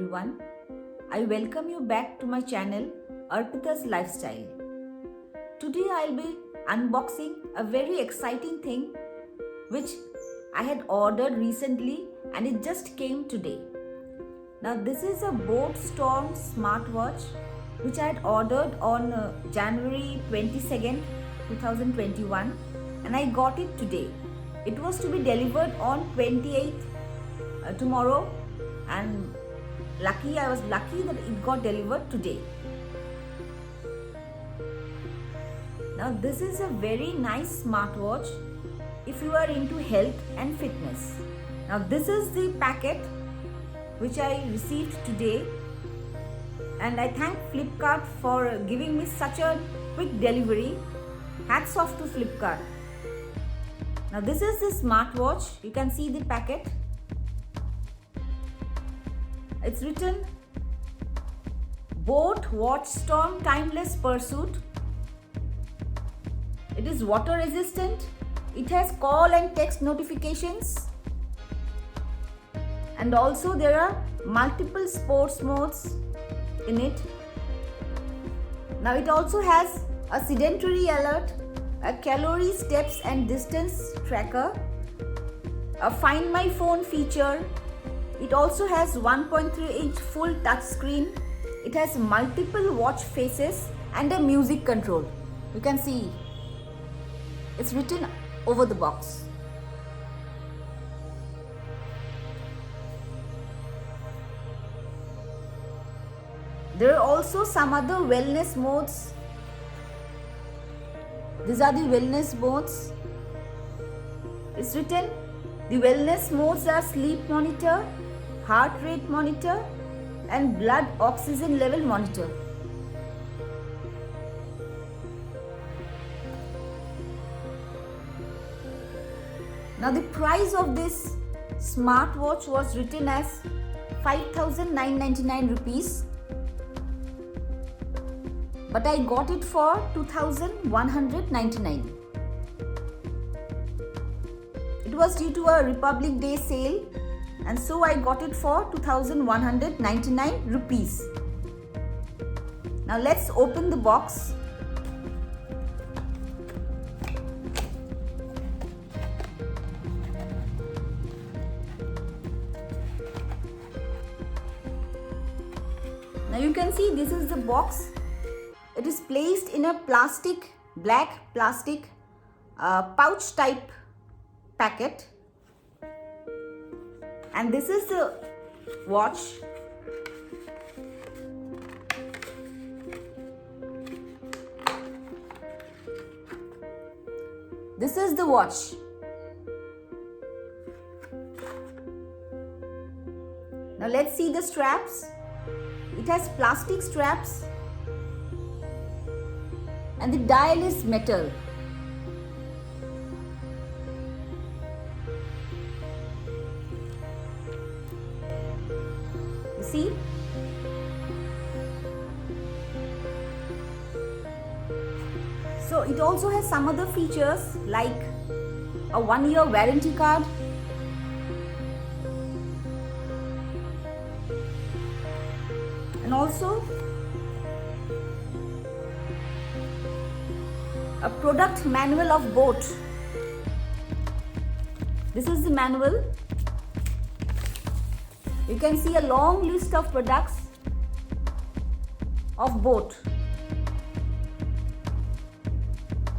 everyone. I welcome you back to my channel Arpita's Lifestyle. Today I'll be unboxing a very exciting thing which I had ordered recently and it just came today. Now this is a Boat Storm smartwatch which I had ordered on January 22nd, 2021 and I got it today. It was to be delivered on 28th tomorrow, and I was lucky that it got delivered today. Now this is a very nice smartwatch if you are into health and fitness. Now this is the packet which I received today, and I thank Flipkart for giving me such a quick delivery. Hats off to Flipkart. Now this is the smartwatch. You can see the packet. It's written Boat Watch Storm Timeless Pursuit. It is water resistant. It has call and text notifications. And also there are multiple sports modes in it. Now it also has a sedentary alert, a calorie, steps and distance tracker, a Find My Phone feature. It also has 1.3-inch full touch screen. It has multiple watch faces and a music control. You can see it's written over the box. There are also some other wellness modes. These are the wellness modes. It's written the wellness modes are sleep monitor, heart rate monitor and blood oxygen level monitor. Now the price of this smartwatch was written as 5,999 rupees, but I got it for 2,199. It was due to a Republic Day sale, and so I got it for 2,199 rupees. Now let's open the box. Now you can see this is the box. It is placed in a black plastic pouch type packet, and this is the watch. This is the watch. Now let's see the straps. It has plastic straps and the dial is metal. You see? So it also has some other features like a 1-year warranty card, and also a product manual of Boat. This is the manual. You can see a long list of products of Boat.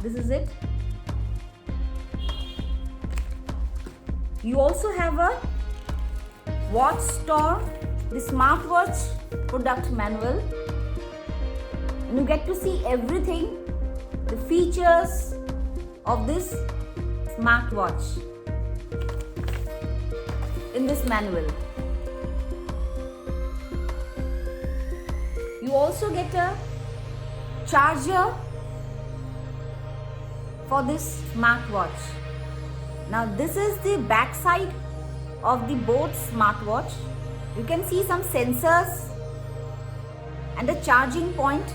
This is it. You also have a Watch Storm, the smartwatch product manual, and you get to see everything, the features of this smartwatch in this manual. You also get a charger for this smartwatch. Now this is the back side of the Boat smartwatch. You can see some sensors and a charging point.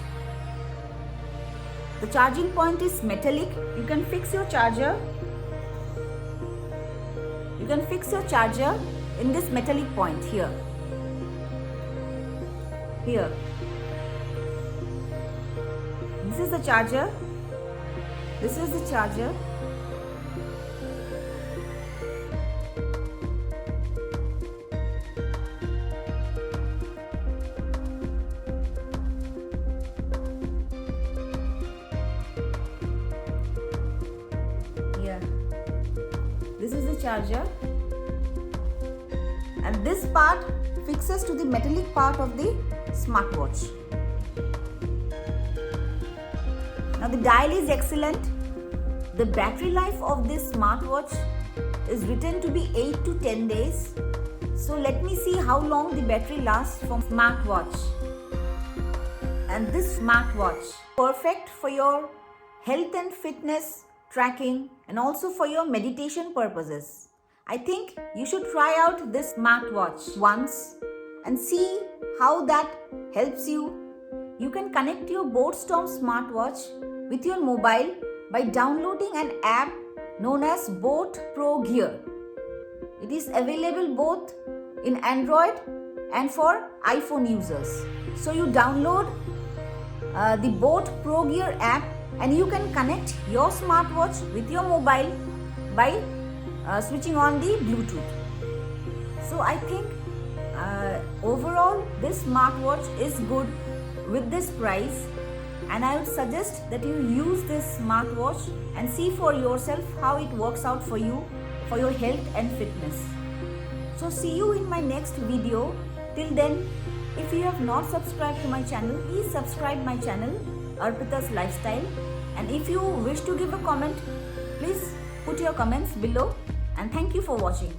The charging point is metallic. You can fix your charger. You can fix your charger in this metallic point here. Here. This is the charger. This is the charger. Here. This is the charger. And this part fixes to the metallic part of the smartwatch. Now the dial is excellent. The battery life of this smartwatch is written to be 8 to 10 days. So let me see how long the battery lasts from smartwatch. And this smartwatch perfect for your health and fitness tracking and also for your meditation purposes. I think you should try out this smartwatch once and see how that helps you. You can connect your BoatStorm smartwatch with your mobile by downloading an app known as Boat Pro Gear. It is available both in Android and for iPhone users. So you download the Boat Pro Gear app and you can connect your smartwatch with your mobile by switching on the Bluetooth. So I think overall this smartwatch is good with this price, and I would suggest that you use this smartwatch and see for yourself how it works out for you, for your health and fitness. So see you in my next video. Till then, if you have not subscribed to my channel, please subscribe my channel, Arpita's Lifestyle. And if you wish to give a comment, please put your comments below. And thank you for watching.